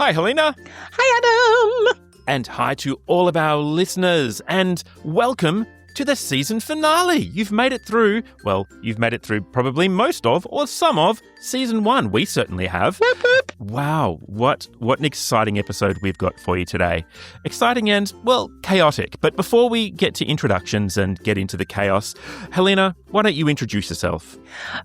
Hi, Helena. Hi, Adam. And hi to all of our listeners. And welcome to the season finale. You've made it through probably most of or some of season 1. We certainly have. Boop, boop. Wow, what an exciting episode we've got for you today. Exciting and, well, chaotic. But before we get to introductions and get into the chaos, Helena, why don't you introduce yourself?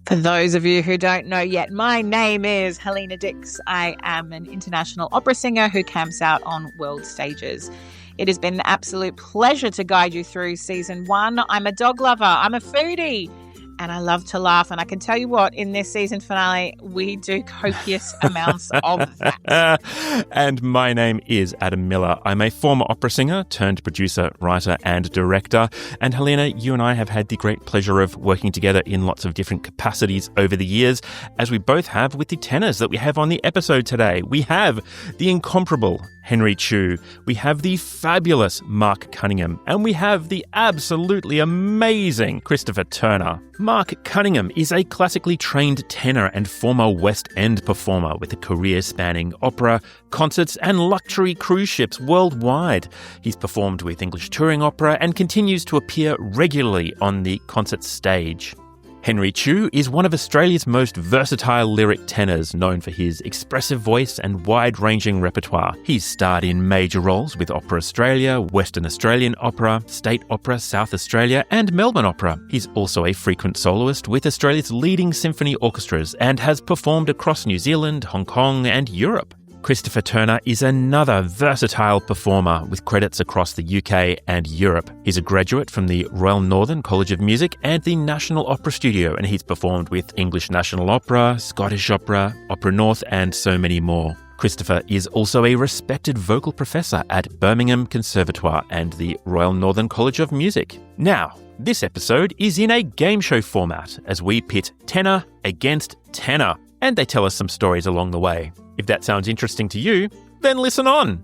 For those of you who don't know yet, my name is Helena Dix. I am an international opera singer who camps out on world stages. It has been an absolute pleasure to guide you through season 1. I'm a dog lover, I'm a foodie, and I love to laugh. And I can tell you what, in this season finale, we do copious amounts of that. And my name is Adam Miller. I'm a former opera singer turned producer, writer, and director. And Helena, you and I have had the great pleasure of working together in lots of different capacities over the years, as we both have with the tenors that we have on the episode today. We have the incomparable Henry Choo, we have the fabulous Mark Cunningham, and we have the absolutely amazing Christopher Turner. Mark Cunningham is a classically trained tenor and former West End performer with a career spanning opera, concerts, and luxury cruise ships worldwide. He's performed with English touring opera and continues to appear regularly on the concert stage. Henry Choo is one of Australia's most versatile lyric tenors, known for his expressive voice and wide-ranging repertoire. He's starred in major roles with Opera Australia, Western Australian Opera, State Opera South Australia, and Melbourne Opera. He's also a frequent soloist with Australia's leading symphony orchestras and has performed across New Zealand, Hong Kong, and Europe. Christopher Turner is another versatile performer with credits across the UK and Europe. He's a graduate from the Royal Northern College of Music and the National Opera Studio, and he's performed with English National Opera, Scottish Opera, Opera North, and so many more. Christopher is also a respected vocal professor at Birmingham Conservatoire and the Royal Northern College of Music. Now, this episode is in a game show format as we pit tenor against tenor, and they tell us some stories along the way. If that sounds interesting to you, then listen on.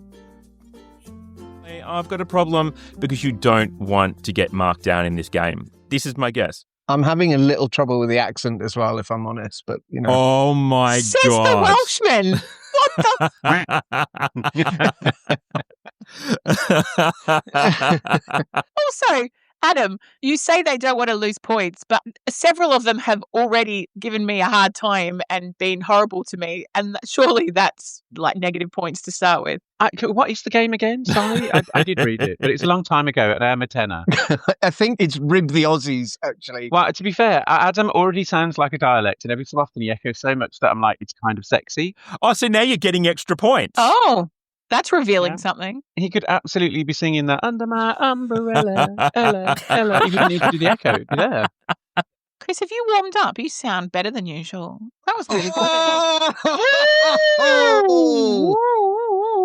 I've got a problem because you don't want to get marked down in this game. This is my guess. I'm having a little trouble with the accent as well, if I'm honest, but you know. Oh my Says God. the Welshman. What the? Also, Adam, you say they don't want to lose points, but several of them have already given me a hard time and been horrible to me, and surely that's like negative points to start with. What is the game again? Sorry, I did read it, but it's a long time ago, and I am a tenor. I think it's Rib the Aussies, actually. Well, to be fair, Adam already sounds like a dialect, and every so often he echoes so much that I'm like, it's kind of sexy. Oh, so now you're getting extra points. Oh, that's revealing something. He could absolutely be singing that under my umbrella, Ella, Ella. He wouldn't need to do the echo. It'd be there. Chris, have you warmed up? You sound better than usual. That was really good.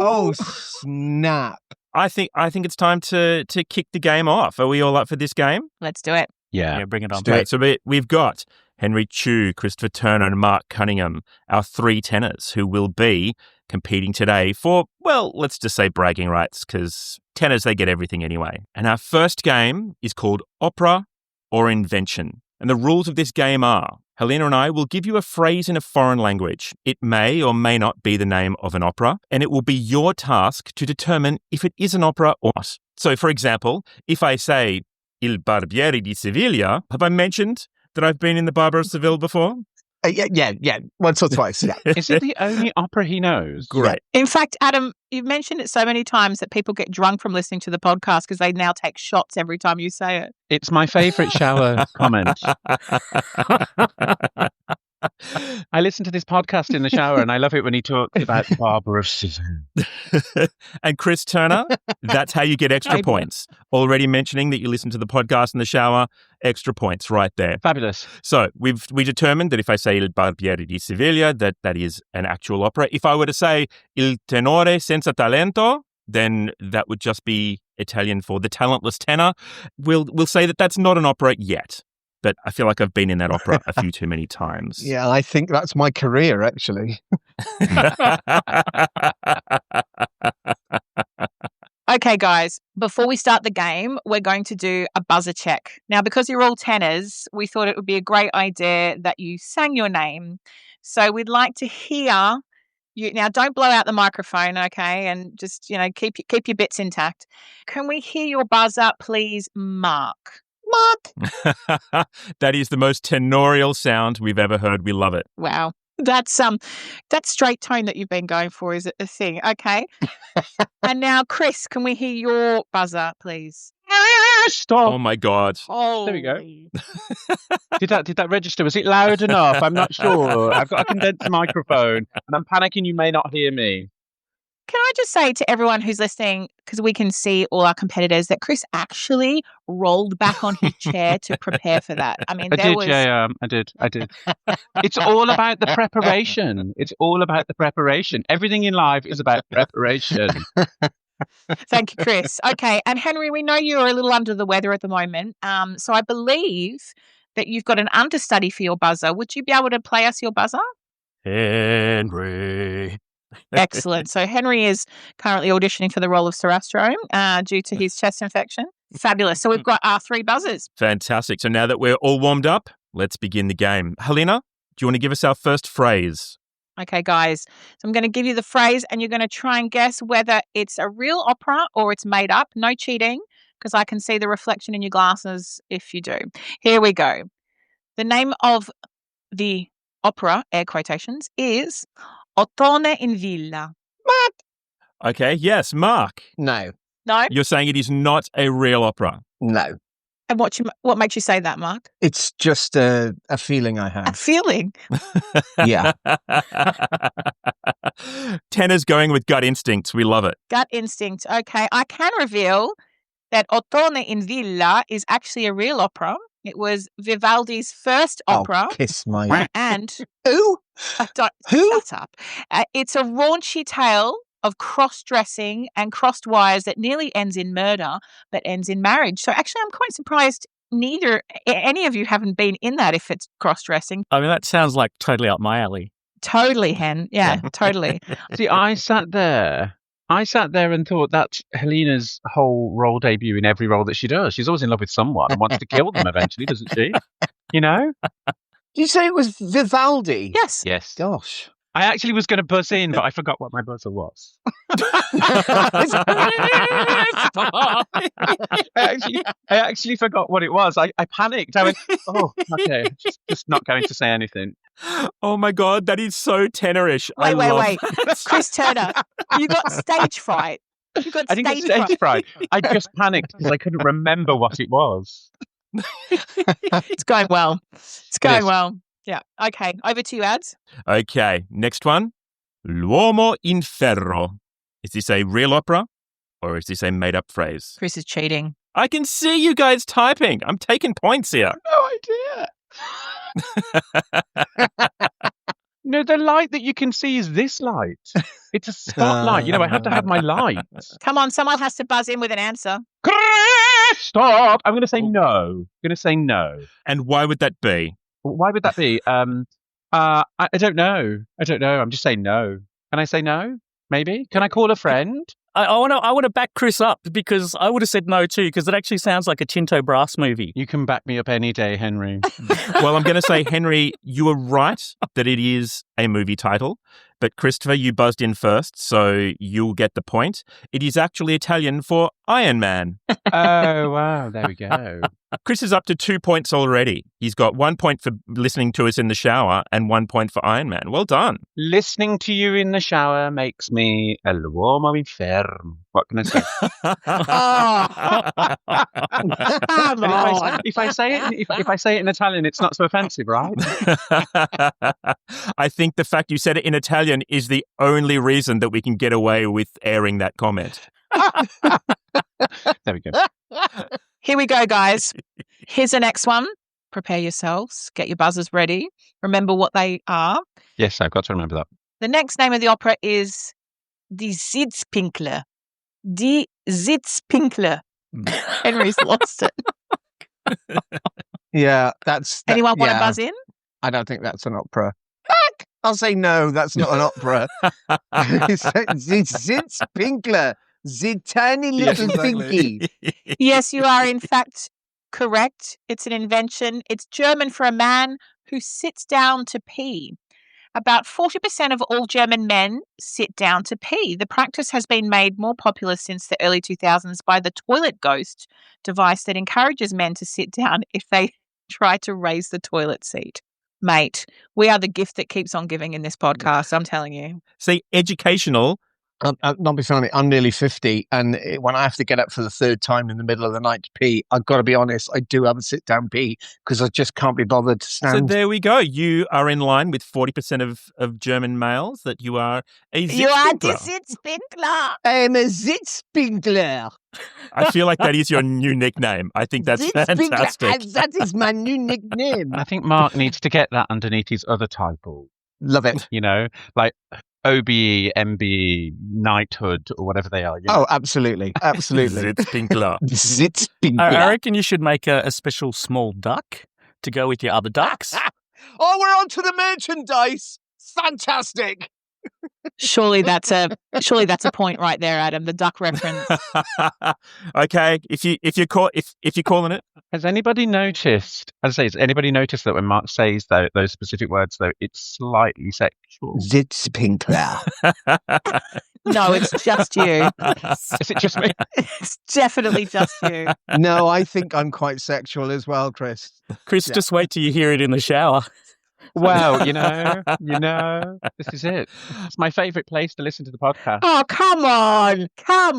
Oh, snap. I think it's time to kick the game off. Are we all up for this game? Let's do it. Yeah, bring it on. do it. So we've got Henry Choo, Christopher Turner, and Mark Cunningham, our 3 tenors who will be competing today for, well, let's just say bragging rights, because tenors, they get everything anyway. And our first game is called Opera or Invention. And the rules of this game are, Helena and I will give you a phrase in a foreign language. It may or may not be the name of an opera, and it will be your task to determine if it is an opera or not. So, for example, if I say, Il Barbiere di Sevilla, have I mentioned that I've been in the Barber of Seville before? Yeah. Once or twice, yeah. Is it the only opera he knows? Great. In fact, Adam, you've mentioned it so many times that people get drunk from listening to the podcast because they now take shots every time you say it. It's my favourite shower comment. I listen to this podcast in the shower and I love it when he talks about Barber of Seville. And Chris Turner, that's how you get extra points. Already mentioning that you listen to the podcast in the shower, extra points right there. Fabulous. So we determined that if I say Il Barbiere di Sevilla, that is an actual opera. If I were to say Il Tenore senza talento, then that would just be Italian for the talentless tenor. We'll say that that's not an opera yet. But I feel like I've been in that opera a few too many times. Yeah, I think that's my career, actually. Okay, guys, before we start the game, we're going to do a buzzer check. Now, because you're all tenors, we thought it would be a great idea that you sang your name. So we'd like to hear Now, don't blow out the microphone, okay? And just, keep your bits intact. Can we hear your buzzer, please, Mark? Mark. That is the most tenorial sound we've ever heard. We love it. Wow. That's that straight tone that you've been going for is a thing. Okay. And now, Chris, can we hear your buzzer, please? Stop. Oh my God. Oh, there we go. Did that register? Was it loud enough? I'm not sure. I've got a condensed microphone and I'm panicking you may not hear me. Can I just say to everyone who's listening, because we can see all our competitors, that Chris actually rolled back on his chair to prepare for that. I mean, I did. It's all about the preparation. It's all about the preparation. Everything in life is about preparation. Thank you, Chris. Okay, and Henry, we know you're a little under the weather at the moment. So I believe that you've got an understudy for your buzzer. Would you be able to play us your buzzer? Henry. Excellent. So Henry is currently auditioning for the role of Sarastro due to his chest infection. Fabulous. So we've got our 3 buzzers. Fantastic. So now that we're all warmed up, let's begin the game. Helena, do you want to give us our first phrase? Okay, guys. So I'm going to give you the phrase and you're going to try and guess whether it's a real opera or it's made up. No cheating, because I can see the reflection in your glasses if you do. Here we go. The name of the opera, air quotations, is Ottone in Villa. Mark. Okay, yes, Mark. No. No? You're saying it is not a real opera. No. And what makes you say that, Mark? It's just a feeling I A have. feeling. Yeah. Tenors going with gut instincts. We love it. Gut instinct. Okay, I can reveal that Ottone in Villa is actually a real opera. It was Vivaldi's first opera. Oh, kiss my... And... Who? Who? Shut up. It's a raunchy tale of cross-dressing and crossed wires that nearly ends in murder, but ends in marriage. So actually, I'm quite surprised any of you haven't been in that if it's cross-dressing. I mean, that sounds like totally up my alley. Totally, Hen. Yeah, totally. See, I sat there and thought that's Helena's whole role debut in every role that she does. She's always in love with someone and wants to kill them eventually, doesn't she? You know? Did you say it was Vivaldi? Yes. Yes. Gosh. I actually was going to buzz in, but I forgot what my buzzer was. I actually forgot what it was. I panicked. I went, oh, okay, just not going to say anything. Oh my God, that is so tenorish. Wait. Chris Turner, you got stage fright. I didn't get stage fright. I just panicked because I couldn't remember what it was. It's going well. Well. Yeah. Okay. Over to you, Ads. Okay. Next one. L'uomo in ferro. Is this a real opera or is this a made-up phrase? Chris is cheating. I can see you guys typing. I'm taking points here. No idea. No, the light that you can see is this light. It's a spotlight. I have to have my light. Come on, someone has to buzz in with an answer. Stop! I'm going to say no. And why would that be? Why would that be? I don't know. I'm just saying no. Can I say no? Maybe. Can I call a friend? I want to back Chris up because I would have said no too because it actually sounds like a Tinto Brass movie. You can back me up any day, Henry. Well, I'm going to say, Henry, you were right that it is a movie title. But Christopher, you buzzed in first, so you'll get the point. It is actually Italian for Iron Man. Oh, wow. There we go. Chris is up to 2 points already. He's got 1 point for listening to us in the shower and 1 point for Iron Man. Well done. Listening to you in the shower makes me l'uomo in ferro. What can I say? If I say it in Italian, it's not so offensive, right? I think the fact you said it in Italian is the only reason that we can get away with airing that comment. There we go. Here we go, guys. Here's the next one. Prepare yourselves. Get your buzzers ready. Remember what they are. Yes, I've got to remember that. The next name of the opera is Die Sitzpinkler. Die Sitzpinkler. Henry's lost it. Yeah, that's... Anyone want to buzz in? I don't think that's an opera. Heck! I'll say no, that's not an opera. Sitzpinkler. The tiny little pinky. Yes, you are in fact correct. It's an invention. It's German for a man who sits down to pee. About 40% of all German men sit down to pee. The practice has been made more popular since the early 2000s by the toilet ghost device that encourages men to sit down if they try to raise the toilet seat. Mate, we are the gift that keeps on giving in this podcast, I'm telling you. See, educational. Not be funny. I'm nearly 50, and when I have to get up for the third time in the middle of the night to pee, I've got to be honest, I do have a sit-down pee because I just can't be bothered to stand. So there we go. You are in line with 40% of German males that you are a Sitzpinkler. Sitzpinkler. I'm a Sitzpinkler. I feel like that is your new nickname. I think that's fantastic. That is my new nickname. I think Mark needs to get that underneath his other title. Love it. You know, like OBE, MBE, knighthood, or whatever they are. You know? Oh, absolutely. Absolutely. Sitzpinkler. Sitzpinkler. I reckon you should make a special small duck to go with your other ducks. Oh, we're on to the merchandise. Fantastic. Surely that's a point right there, Adam. The duck reference. Okay, if you're calling it. Has anybody noticed? As I say, has anybody noticed that when Mark says those specific words, though, it's slightly sexual? Sitzpinkler. No, it's just you. Is it just me? It's definitely just you. No, I think I'm quite sexual as well, Chris. Chris, just wait till you hear it in the shower. Well, you know, this is it. It's my favourite place to listen to the podcast. Oh, come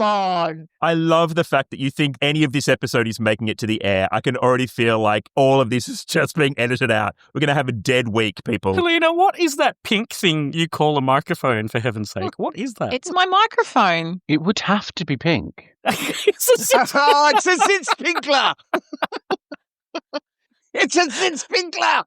on. I love the fact that you think any of this episode is making it to the air. I can already feel like all of this is just being edited out. We're going to have a dead week, people. Helena, what is that pink thing you call a microphone, for heaven's sake? What is that? It's my microphone. It would have to be pink. It's a Oh, it's a Sitzpinkler. It's a Sitzpinkler.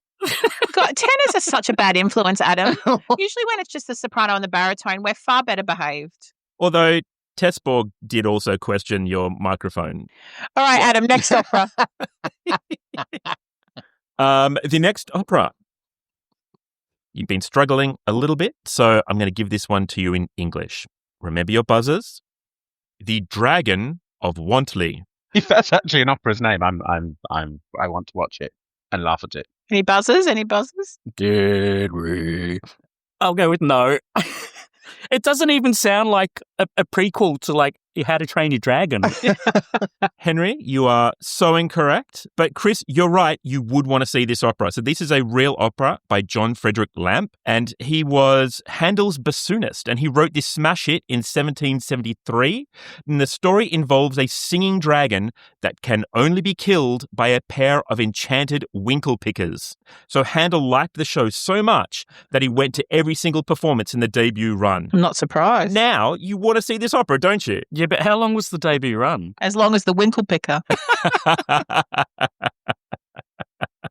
God, tenors are such a bad influence, Adam. Usually when it's just the soprano and the baritone, we're far better behaved. Although Tessborg did also question your microphone. All right, Adam, next opera. The next opera. You've been struggling a little bit, so I'm going to give this one to you in English. Remember your buzzers. The Dragon of Wantley. If that's actually an opera's name, I want to watch it and laugh at it. Any buzzers? Did we? I'll go with no. It doesn't even sound like a prequel to like How to Train Your Dragon. Henry, you are so incorrect. But Chris, you're right. You would want to see this opera. So this is a real opera by John Frederick Lampe, and he was Handel's bassoonist, and he wrote this smash hit in 1773. And the story involves a singing dragon that can only be killed by a pair of enchanted winkle pickers. So Handel liked the show so much that he went to every single performance in the debut run. I'm not surprised. Now you want to see this opera, don't you? Yeah, but how long was the debut run? As long as the winkle picker.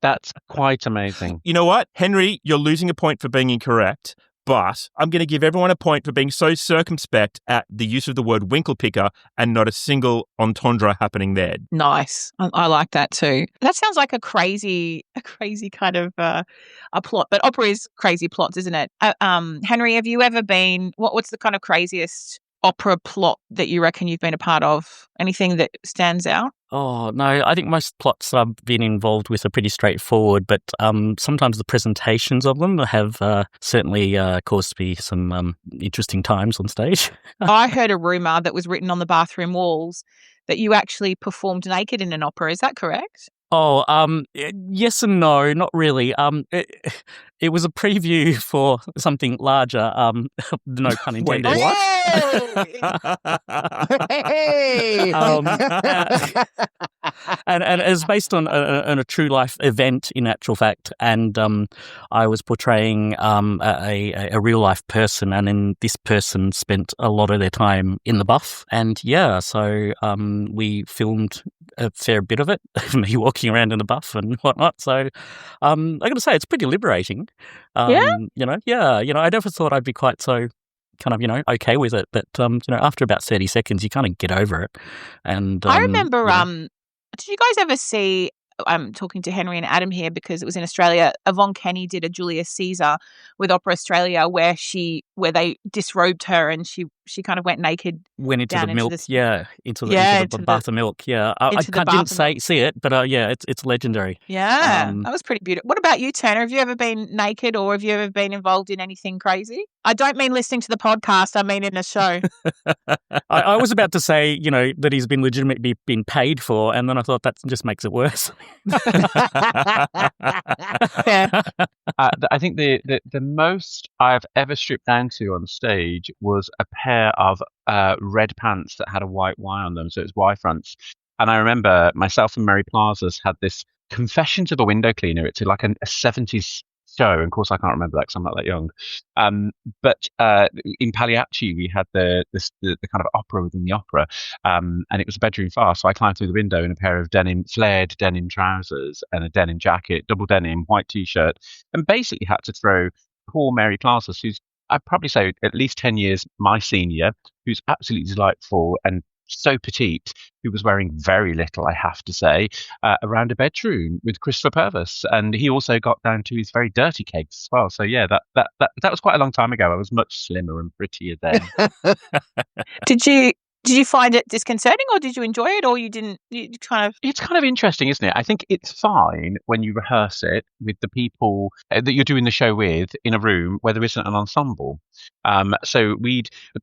That's quite amazing. You know what? Henry, you're losing a point for being incorrect, but I'm going to give everyone a point for being so circumspect at the use of the word winkle picker and not a single entendre happening there. Nice. I like that too. That sounds like a crazy kind of a plot, but opera is crazy plots, isn't it? Henry, have you ever been, what's the kind of craziest opera plot that you reckon you've been a part of? Anything that stands out? Oh, no, I think most plots I've been involved with are pretty straightforward, but sometimes the presentations of them have certainly caused me some interesting times on stage. I heard a rumour that was written on the bathroom walls that you actually performed naked in an opera. Is that correct? Oh, yes and no, not really. It was a preview for something larger. No pun intended. Wait, what? Hey! And it was based on a true life event, in actual fact. And I was portraying a real life person, and then this person spent a lot of their time in the buff. And yeah, so we filmed a fair bit of it, me walking around in the buff and whatnot. So I got to say, it's pretty liberating. Yeah? I never thought I'd be quite so kind of, okay with it. But, after about 30 seconds, you kind of get over it. And I remember, did you guys ever see, I'm talking to Henry and Adam here because it was in Australia, Yvonne Kenny did a Julius Caesar with Opera Australia where they disrobed her and she she kind of went naked. Went into down the into milk, the- into Yeah, the bath of milk. Yeah, I into the didn't bath of milk. see it, but yeah, it's legendary. Yeah, that was pretty beautiful. What about you, Tanner? Have you ever been naked or have you ever been involved in anything crazy? I don't mean listening to the podcast. I mean in a show. I was about to say, that he's been legitimately been paid for, and then I thought that just makes it worse. Yeah. I think the most I've ever stripped down to on stage was a pair of red pants that had a white Y on them, so it's Y fronts. And I remember myself and Mary Plazas had this Confessions of a Window Cleaner. It's like a 70s show. And of course, I can't remember that because I'm not that young. But in Pagliacci, we had the kind of opera within the opera, and it was a bedroom farce. So I climbed through the window in a pair of flared denim trousers and a denim jacket, double denim, white T-shirt, and basically had to throw poor Mary Plazas, who's I'd probably say at least 10 years my senior, who's absolutely delightful and so petite, who was wearing very little, I have to say, around a bedroom with Christopher Purvis. And he also got down to his very dirty cakes as well. So yeah, that was quite a long time ago. I was much slimmer and prettier then. Did you find it disconcerting, or did you enjoy it, or you didn't? It's kind of interesting, isn't it? I think it's fine when you rehearse it with the people that you're doing the show with in a room where there isn't an ensemble. So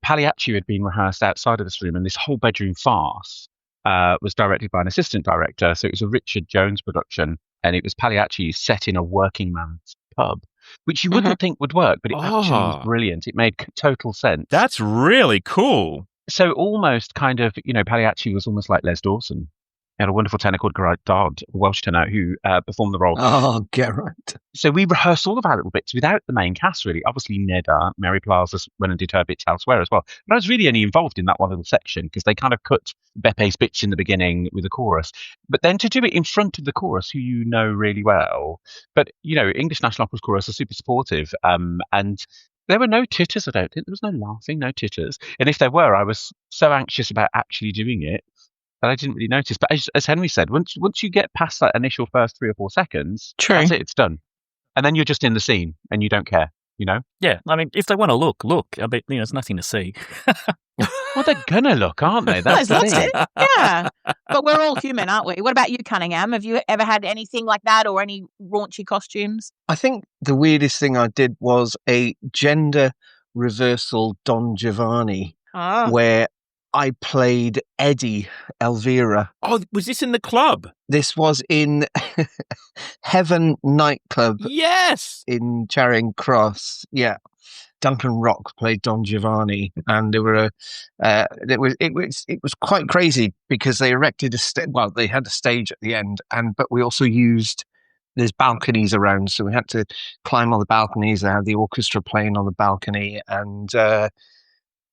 Pagliacci had been rehearsed outside of this room, and this whole bedroom farce was directed by an assistant director. So it was a Richard Jones production, and it was Pagliacci set in a working man's pub, which you wouldn't think would work, but it actually was brilliant. It made total sense. That's really cool. So almost kind of, Pagliacci was almost like Les Dawson. He had a wonderful tenor called Geraint Dodd, a Welsh tenor, who performed the role. Oh, Geraint. So we rehearsed all of our little bits without the main cast, really. Obviously, Neda, Mary Plazas went and did her bits elsewhere as well. But I was really only involved in that one little section because they kind of cut Bepe's bits in the beginning with the chorus. But then to do it in front of the chorus, who you know really well. But, English National Opera's chorus are super supportive. And there were no titters, I don't think. There was no laughing, no titters. And if there were, I was so anxious about actually doing it that I didn't really notice. But as Henry said, once you get past that initial first 3 or 4 seconds, that's it, it's done. And then you're just in the scene and you don't care, Yeah, I mean, if they want to look. I bet, there's nothing to see. Well, they're going to look, aren't they? That's it. Yeah. But we're all human, aren't we? What about you, Cunningham? Have you ever had anything like that or any raunchy costumes? I think the weirdest thing I did was a gender reversal Don Giovanni, where I played Eddie Elvira. Oh, was this in the club? This was in Heaven nightclub. Yes, in Charing Cross. Yeah, Duncan Rock played Don Giovanni, and there were it was quite crazy because they erected they had a stage at the end, but we also used. There's balconies around, so we had to climb on the balconies. They had the orchestra playing on the balcony, and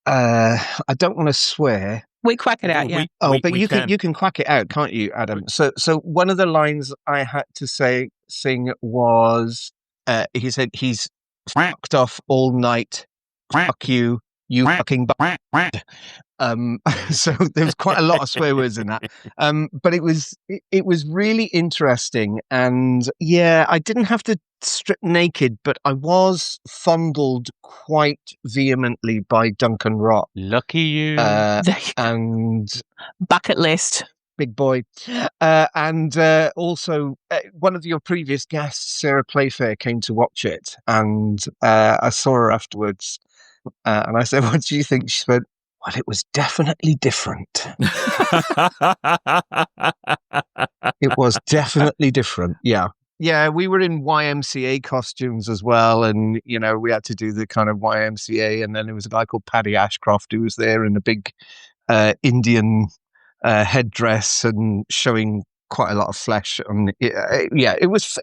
I don't want to swear. We quack it out, yeah. But you can quack it out, can't you, Adam? So one of the lines I had to sing was he said he's fucked off all night. Fuck you, you fucking bastard. So there was quite a lot of swear words in that. But it was really interesting, and yeah, I didn't have to strip naked, but I was fondled quite vehemently by Duncan Rock. Lucky you. And bucket list. Big boy. And also, one of your previous guests, Sarah Playfair, came to watch it, and I saw her afterwards, and I said, "What do you think?" She said, "Well, it was definitely different." It was definitely different. Yeah. Yeah, we were in YMCA costumes as well, and we had to do the kind of YMCA, and then there was a guy called Paddy Ashcroft who was there in a big Indian headdress and showing quite a lot of flesh. And it was.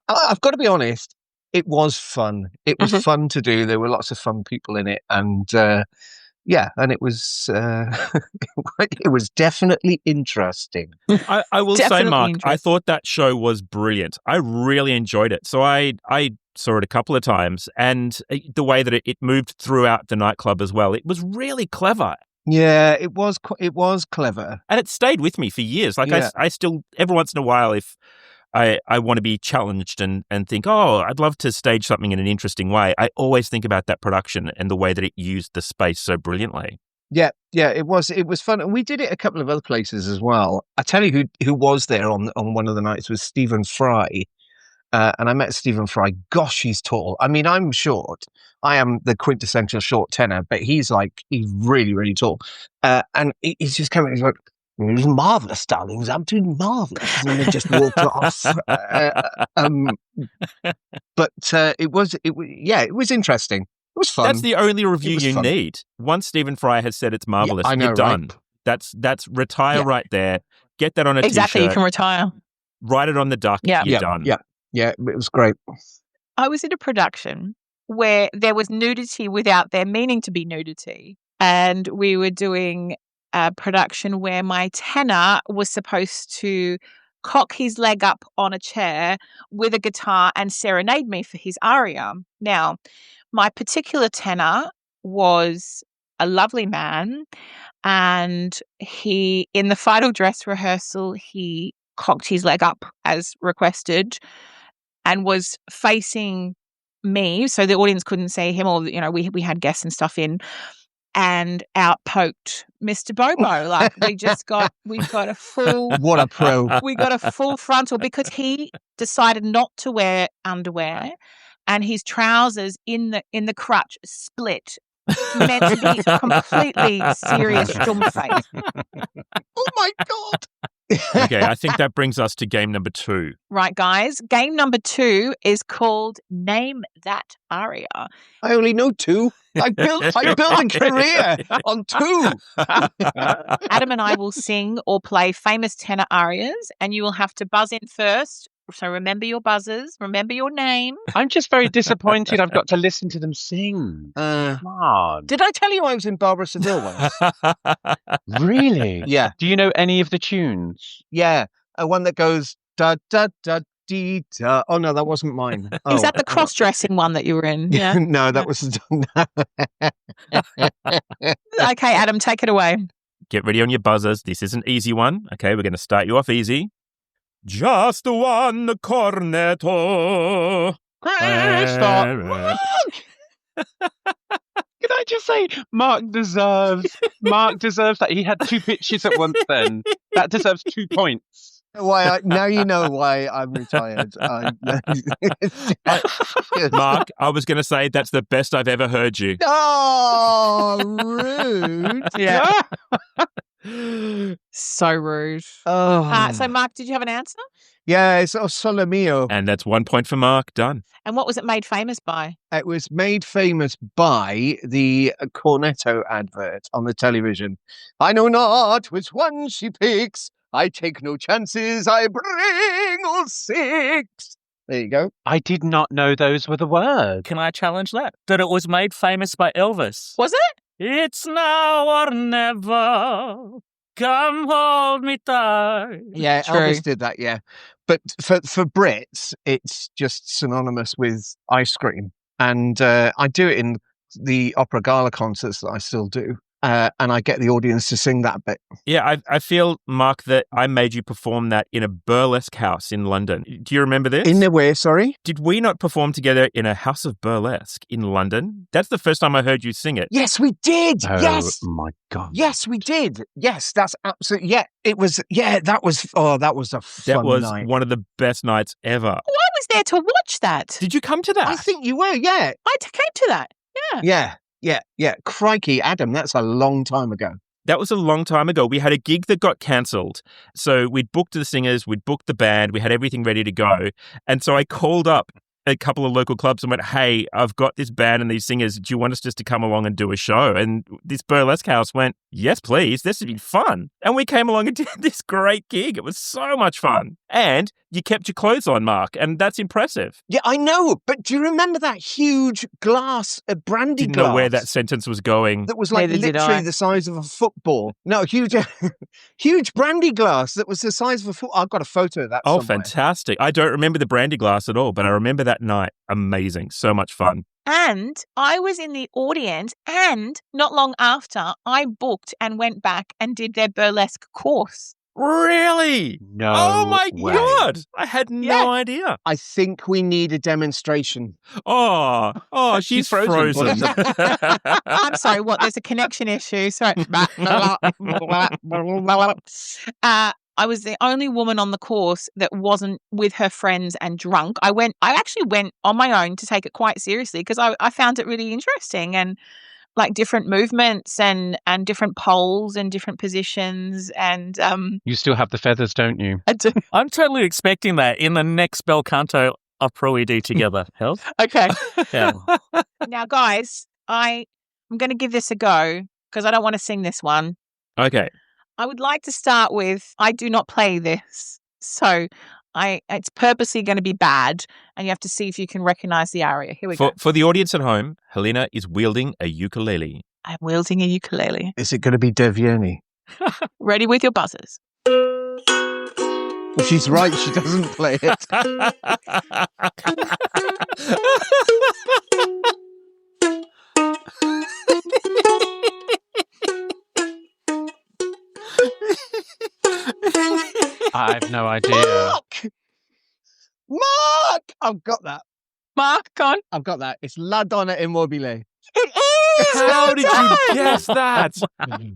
I've got to be honest, it was fun. It was fun to do. There were lots of fun people in it, and and it was it was definitely interesting. I will say, Mark, I thought that show was brilliant. I really enjoyed it. So I saw it a couple of times, and the way that it moved throughout the nightclub as well, it was really clever. Yeah, it was clever, and it stayed with me for years. Like I still every once in a while, if I want to be challenged and think, oh, I'd love to stage something in an interesting way, I always think about that production and the way that it used the space so brilliantly. Yeah, it was fun, and we did it a couple of other places as well. I tell you who was there on one of the nights was Stephen Fry, and I met Stephen Fry. Gosh, he's tall. I mean, I'm short. I am the quintessential short tenor, but he's really, really tall, and he's just coming. He's like, "It was marvelous, darlings. Absolutely marvelous," and he just walked off. But it was interesting. It was fun. That's the only review you need. Once Stephen Fry has said it's marvelous, I know, you're done. Right? That's retire right there. Get that on a exactly, t-shirt. you can retire. Write it on the duck. You're done. Yeah, it was great. I was in a production where there was nudity without there meaning to be nudity. And we were doing a production where my tenor was supposed to cock his leg up on a chair with a guitar and serenade me for his aria. Now, my particular tenor was a lovely man, and he, in the final dress rehearsal, he cocked his leg up as requested and was facing me, so the audience couldn't see him, or we had guests and stuff in, and out poked Mr. Bobo. Like we got a full What a pro. We got a full frontal because he decided not to wear underwear, and his trousers in the crutch split, meant to be completely serious jump face. Oh my God. Okay, I think that brings us to game number 2. Right, guys. Game number 2 is called Name That Aria. I only know 2. I built a career on 2. Adam and I will sing or play famous tenor arias, and you will have to buzz in first. So remember your buzzers, remember your name. I'm just very disappointed I've got to listen to them sing. Come on. Did I tell you I was in Barbara Seville once? Really? Yeah. Do you know any of the tunes? Yeah. One that goes da da da dee da. Oh no, that wasn't mine. Is that the cross-dressing one that you were in? Yeah. No, that was. Okay, Adam, take it away. Get ready on your buzzers. This is an easy one. Okay, we're going to start you off easy. Just one cornetto. Stop. Can I just say, Mark deserves that. He had 2 pitches at once then. That deserves 2 points. Now you know why I'm retired. Mark, I was going to say that's the best I've ever heard you. Oh, rude. Yeah. So rude. Oh. So, Mark, did you have an answer? Yeah, it's Solo Mio. And that's 1 point for Mark. Done. And what was it made famous by? It was made famous by the Cornetto advert on the television. I know not which one she picks. I take no chances. I bring all 6. There you go. I did not know those were the words. Can I challenge that? That it was made famous by Elvis. Was it? It's now or never. Come hold me tight. Yeah, True. Elvis did that, yeah. But for Brits, it's just synonymous with ice cream. And I do it in the opera gala concerts that I still do. And I get the audience to sing that bit. Yeah, I feel, Mark, that I made you perform that in a burlesque house in London. Do you remember this? In the way, sorry? Did we not perform together in a house of burlesque in London? That's the first time I heard you sing it. Yes, we did. Oh, yes. my God. Yes, we did. Yes, that's absolutely. Yeah, it was. Yeah, that was a fun That was night. one of the best nights ever. I was there to watch that. Did you come to that? I think you were, yeah. I came to that. Yeah. Yeah. Crikey, Adam, that's a long time ago. That was a long time ago. We had a gig that got cancelled. So we'd booked the singers, we'd booked the band, we had everything ready to go. And so I called up a couple of local clubs and went, hey, I've got this band and these singers. Do you want us just to come along and do a show? And this burlesque house went, yes, please. This would be fun. And we came along and did this great gig. It was so much fun. And you kept your clothes on, Mark, and that's impressive. Yeah, I know. But do you remember that huge glass, brandy Didn't glass? know where that sentence was going. That was like Neither did I. literally the size of a football. No, huge brandy glass that was the size of a football. I've got a photo of that Oh, somewhere. fantastic. I don't remember the brandy glass at all, but I remember that night. Amazing. So much fun. And I was in the audience, and not long after, I booked and went back and did their burlesque course. Really? No. Oh my way. God! I had no idea. I think we need a demonstration. Oh, she's frozen. I'm sorry, what? There's a connection issue. Sorry. I was the only woman on the course that wasn't with her friends and drunk. I actually went on my own to take it quite seriously because I found it really interesting and like different movements and different poles and different positions and You still have the feathers, don't you? I do. I'm totally expecting that in the next bel canto opera we do together. Hels? Okay. Yeah. Now, guys, I'm going to give this a go because I don't want to sing this one. Okay. I would like to start with, I do not play this. So it's purposely going to be bad and you have to see if you can recognize the aria. Here we go. For the audience at home, Helena is wielding a ukulele. I'm wielding a ukulele. Is it going to be Devieni? Ready with your buzzers. Well, she's right. She doesn't play it. I have no idea. Mark! I've got that. Mark, on. I've got that. It's La Donna Immobile. It is! How did you guess that?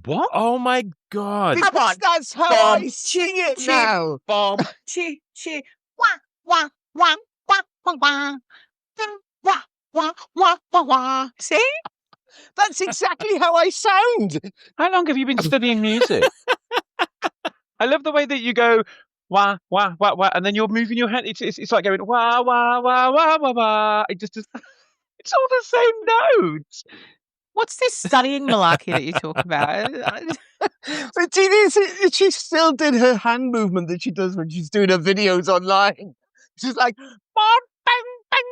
What? Oh my God. Come on. That's how Bomb. I sing it Chee. now. Bomb. Chi, chi. Wah, wah, wah, wah, wah, wah. Wah, wah, wah, wah, wah. See? That's exactly how I sound. How long have you been studying music? I love the way that you go wah wah wah wah, and then you're moving your hand. It's like going wah wah wah wah wah wah. It's all the same notes. What's this studying malarkey that you talk about? But she still did her hand movement that she does when she's doing her videos online. She's like, bang, bang, bang,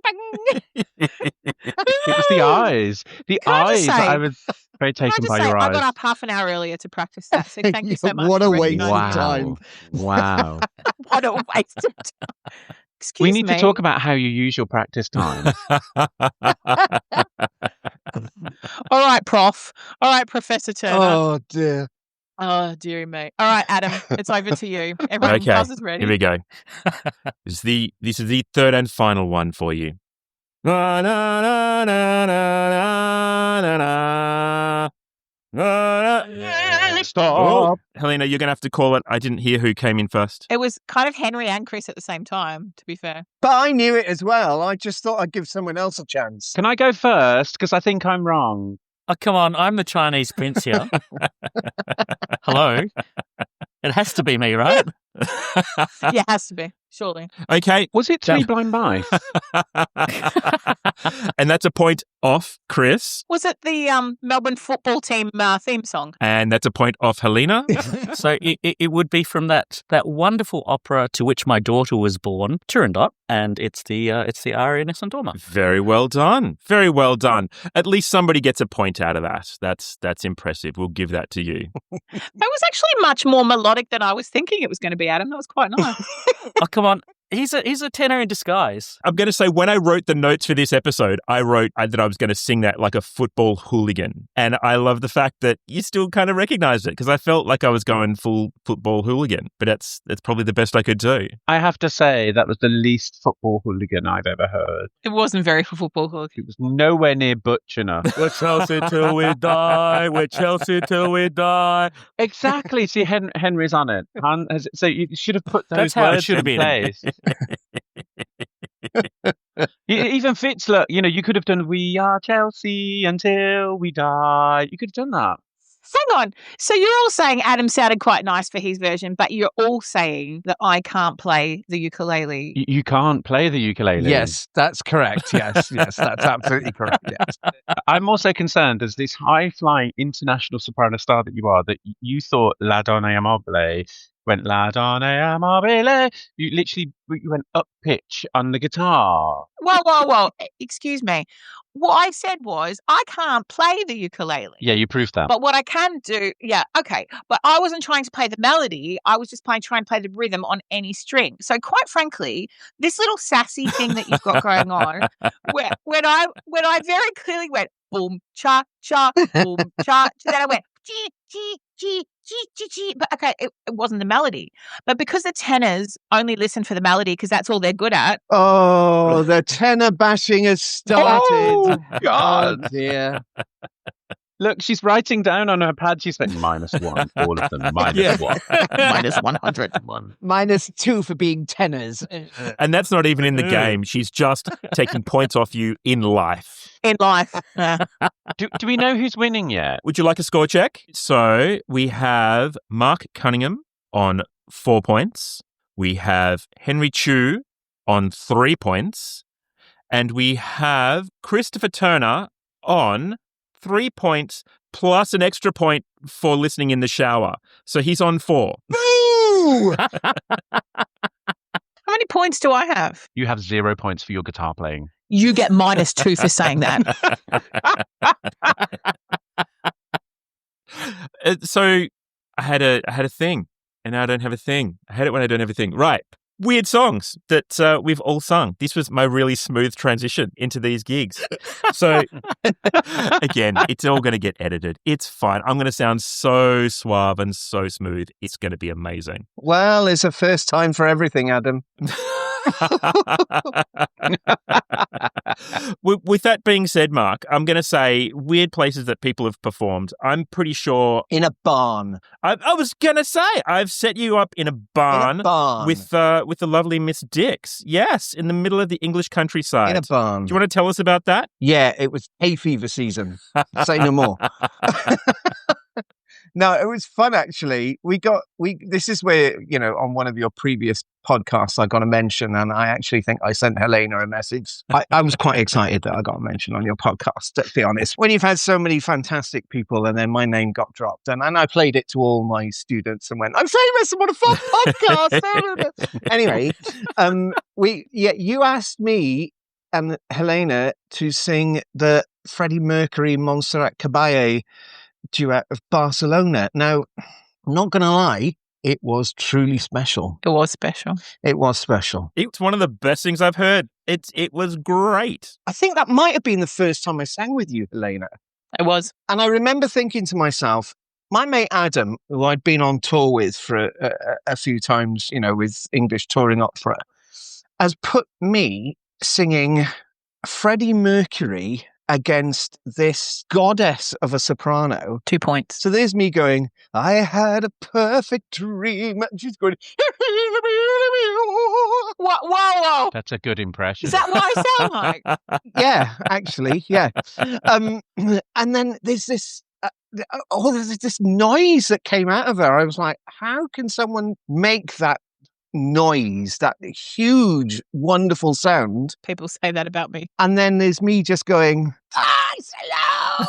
bang, bang. It was the eyes. The Can I eyes. just say- I was very Can I taken just by say, your I eyes. got up half an hour earlier to practice that, so thank you so much. What a for waste recognising of time. Wow. What a waste of time. Excuse We need me. to talk about how you use your practice time. All right, Prof. All right, Professor Turner. Oh, dear. Oh, dearie me. All right, Adam, it's over to you. Everyone, Okay, buzzer's ready. here we go. This is the third and final one for you. Na, na, na, na, na, na, na, na, na. Stop. Oh, Helena, you're going to have to call it. I didn't hear who came in first. It was kind of Henry and Chris at the same time, to be fair. But I knew it as well. I just thought I'd give someone else a chance. Can I go first? Because I think I'm wrong. Oh, come on. I'm the Chinese prince here. Hello. It has to be me, right? Yeah, it has to be, surely. Okay. Was it Three Blind Mice? And that's a point off Chris. Was it the Melbourne football team theme song? And that's a point off Helena. So it would be from that wonderful opera to which my daughter was born, Turandot, and it's the aria Nessun Dorma. Very well done. Very well done. At least somebody gets a point out of that. That's impressive. We'll give that to you. That was actually much more melodic than I was thinking it was going to be, Adam. That was quite nice. Oh, come on. He's a tenor in disguise. I'm going to say when I wrote the notes for this episode, I wrote that I was going to sing that like a football hooligan. And I love the fact that you still kind of recognized it because I felt like I was going full football hooligan. But that's probably the best I could do. I have to say that was the least football hooligan I've ever heard. It wasn't very football hooligan. It was nowhere near butch enough. We're Chelsea till we die. We're Chelsea till we die. Exactly. See, Henry's on it. So you should have put those That's how it words should have in been. place. Even Fitz, look, you could have done "We are Chelsea until we die." You could have done that. Hang on. So you're all saying Adam sounded quite nice for his version, but you're all saying that I can't play the ukulele. You can't play the ukulele. Yes, that's correct. Yes, that's absolutely correct. Yes. I'm also concerned as this high-flying international soprano star that you are, that you thought La Donna Amabile went La Donna Amabile. You went up pitch on the guitar. Whoa. Excuse me. What I said was I can't play the ukulele. Yeah, you proved that. But what I can do, yeah, okay. But I wasn't trying to play the melody. I was just trying to play the rhythm on any string. So quite frankly, this little sassy thing that you've got going on, when I very clearly went boom cha cha, then I went gee gee gee but okay, it wasn't the melody. But because the tenors only listen for the melody because that's all they're good at. Oh, the tenor bashing has started. Oh, God. Oh, dear. Look, she's writing down on her pad. She's like, -1, all of them, -1. Minus 101. -2 for being tenors. And that's not even in the game. She's just taking points off you in life. In life. Do we know who's winning yet? Would you like a score check? So we have Mark Cunningham on 4 points. We have Henry Choo on 3 points. And we have Christopher Turner on 3 points plus an extra point for listening in the shower. So he's on 4. Boo! How many points do I have? You have 0 points for your guitar playing. You get -2 for saying that. So I had a thing, and now I don't have a thing. I hate it when I don't have a thing. Right. Weird songs that we've all sung. This was my really smooth transition into these gigs. So, again, it's all going to get edited. It's fine. I'm going to sound so suave and so smooth. It's going to be amazing. Well, it's a first time for everything, Adam. With that being said, Mark, I'm going to say weird places that people have performed. I'm pretty sure In a barn. I was going to say I've set you up in a barn, In a barn. with the lovely Miss Dix. Yes, in the middle of the English countryside. In a barn. Do you want to tell us about that? Yeah, it was hay fever season. Say no more. No, it was fun actually. This is where, on one of your previous podcasts I got a mention, and I actually think I sent Helena a message. I was quite excited that I got a mention on your podcast, to be honest. When you've had so many fantastic people and then my name got dropped, and I played it to all my students and went, I'm famous, I'm on a fun podcast. Anyway, you asked me and Helena to sing the Freddie Mercury Montserrat Caballé duet of Barcelona. Now, I'm not going to lie, it was truly special. It was special. It was special. It's one of the best things I've heard. It was great. I think that might have been the first time I sang with you, Helena. It was. And I remember thinking to myself, my mate Adam, who I'd been on tour with for a few times, with English touring opera, has put me singing Freddie Mercury against this goddess of a soprano. 2 points. So there's me going, I had a perfect dream. And she's going, wow. That's a good impression. Is that what I sound like? Yeah, actually, yeah. And then there's this noise that came out of her. I was like, how can someone make that noise, that huge, wonderful sound? People say that about me. And then there's me just going, hello.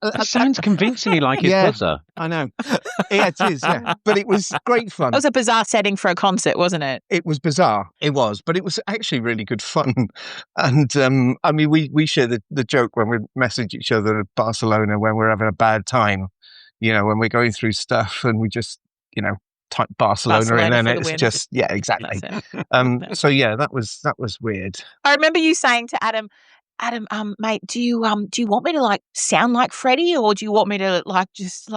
It sounds convincingly like his buzzer. I know. Yeah, it is, yeah. But it was great fun. It was a bizarre setting for a concert, wasn't it? It was bizarre. It was, but it was actually really good fun. And we share the joke when we message each other at Barcelona when we're having a bad time, when we're going through stuff and we just, type Barcelona in and it's just, yeah, exactly. So yeah, that was weird. I remember you saying to Adam, mate, do you want me to sound like Freddie, or do you want me to just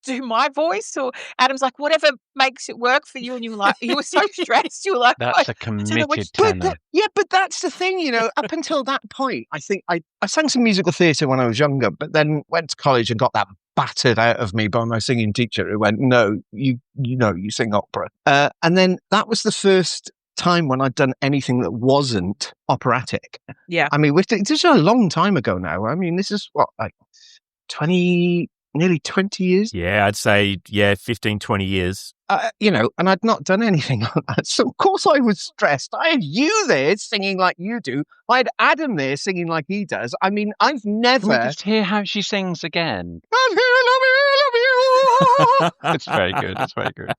do my voice? Or Adam's like, whatever makes it work for you. And you were like, you were so stressed. You were like, that's a committed tenor. But that's the thing, up until that point, I think I sang some musical theatre when I was younger, but then went to college and got that battered out of me by my singing teacher who went, no, you sing opera. And then that was the first time when I'd done anything that wasn't operatic. Yeah. I mean, this is a long time ago now. I mean, this is nearly 20 years? Yeah, I'd say, 15, 20 years. And I'd not done anything like that. So, of course, I was stressed. I had you there singing like you do. I had Adam there singing like he does. I mean, I've never... Can we just hear how she sings again? I'm here, I love you. It's very good. It's very good.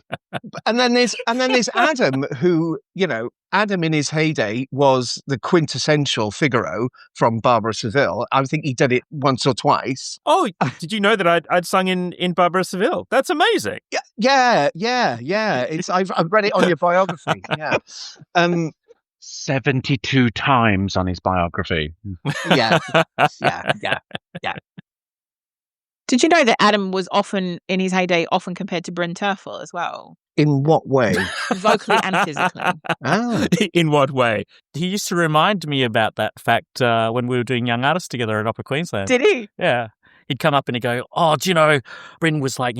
And then there's Adam, who, Adam in his heyday was the quintessential Figaro from Barbara Seville. I think he did it once or twice. Oh, did you know that I'd sung in Barbara Seville? That's amazing. Yeah. I've read it on your biography. Yeah. 72 times on his biography. Yeah. Did you know that Adam was often, in his heyday, often compared to Bryn Terfel as well? In what way? Vocally and physically. Ah. In what way? He used to remind me about that fact when we were doing Young Artists together at Opera Queensland. Did he? Yeah. He'd come up and he'd go, oh, do you know, Bryn was like,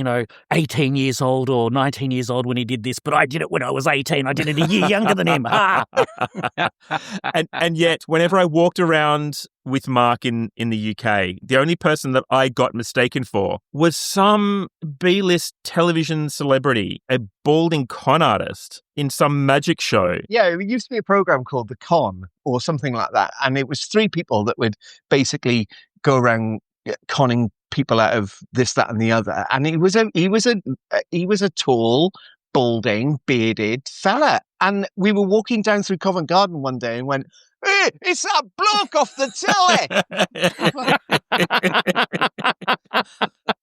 18 years old or 19 years old when he did this, but I did it when I was 18. I did it a year younger than him. and yet, whenever I walked around with Mark in the UK, the only person that I got mistaken for was some B-list television celebrity, a balding con artist in some magic show. Yeah, it used to be a program called The Con or something like that. And it was 3 people that would basically go around conning people out of this, that, and the other. And he was a tall, balding, bearded fella. And we were walking down through Covent Garden one day and went, "Hey, it's that bloke off the telly."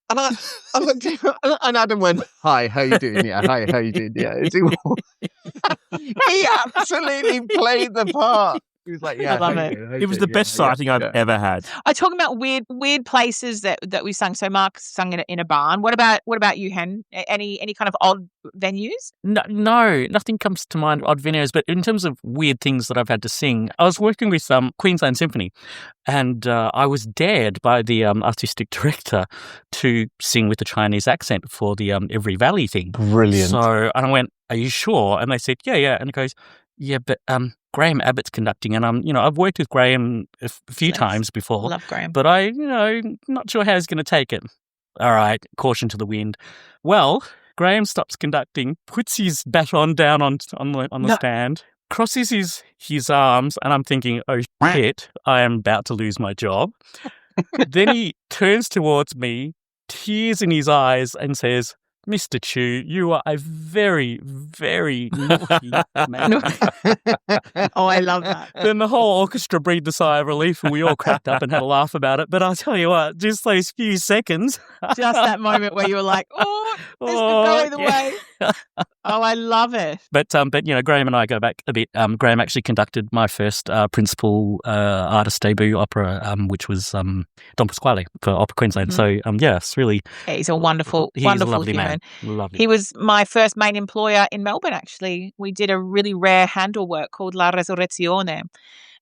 And I looked at him, and Adam went, "Hi, how you doing? Yeah, hi, how you doing? Yeah." He absolutely played the part. He was like, "Yeah, I love it. It was the best sighting I've ever had. I talk about weird places that we sung. So Mark sung in a barn. What about you, Hen? Any kind of odd venues? No, nothing comes to mind, odd venues. But in terms of weird things that I've had to sing, I was working with Queensland Symphony, and I was dared by the artistic director to sing with a Chinese accent for the Every Valley thing. Brilliant. So and I went, "Are you sure?" And they said, "Yeah." And it goes, "Yeah, but Graham Abbott's conducting, and I've worked with Graham a few times before. Love Graham, but I, not sure how he's going to take it." All right, caution to the wind. Well, Graham stops conducting, puts his baton down on the stand, crosses his arms, and I'm thinking, oh shit, I am about to lose my job. Then he turns towards me, tears in his eyes, and says, "Mr. Choo, you are a very, very naughty man." Oh, I love that. Then the whole orchestra breathed a sigh of relief and we all cracked up and had a laugh about it. But I'll tell you what, just those few seconds. Just that moment where you were like, "Oh, this could go either way." Oh, I love it. But Graham and I go back a bit. Graham actually conducted my first principal artist debut opera, which was Don Pasquale for Opera Queensland. So it's really he's a wonderful lovely human. Man. Lovely. He was my first main employer in Melbourne. Actually, we did a really rare handle work called La Resurrezione.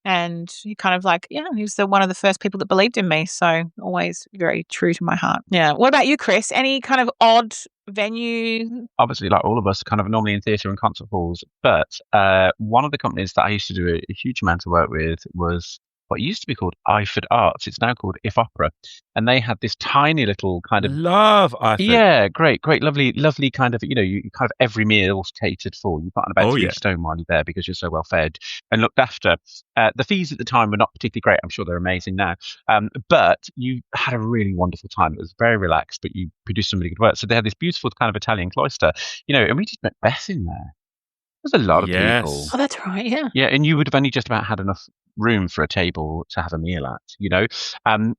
And he kind of he was one of the first people that believed in me. So always very true to my heart. Yeah. What about you, Chris? Any kind of odd venue? Obviously, like all of us, kind of normally in theatre and concert halls. But one of the companies that I used to do a huge amount of work with was what used to be called Iford Arts. It's now called If Opera. And they had this tiny little kind of... Love Iford. Yeah, great, lovely kind of, you kind of every meal's catered for. You put on about 3 stone while you're there because you're so well fed and looked after. The fees at the time were not particularly great. I'm sure they're amazing now. But you had a really wonderful time. It was very relaxed, but you produced some really good work. So they had this beautiful kind of Italian cloister, and we just met Beth in there. There's a lot of people. Oh, that's right, yeah. Yeah, and you would have only just about had enough room for a table to have a meal at,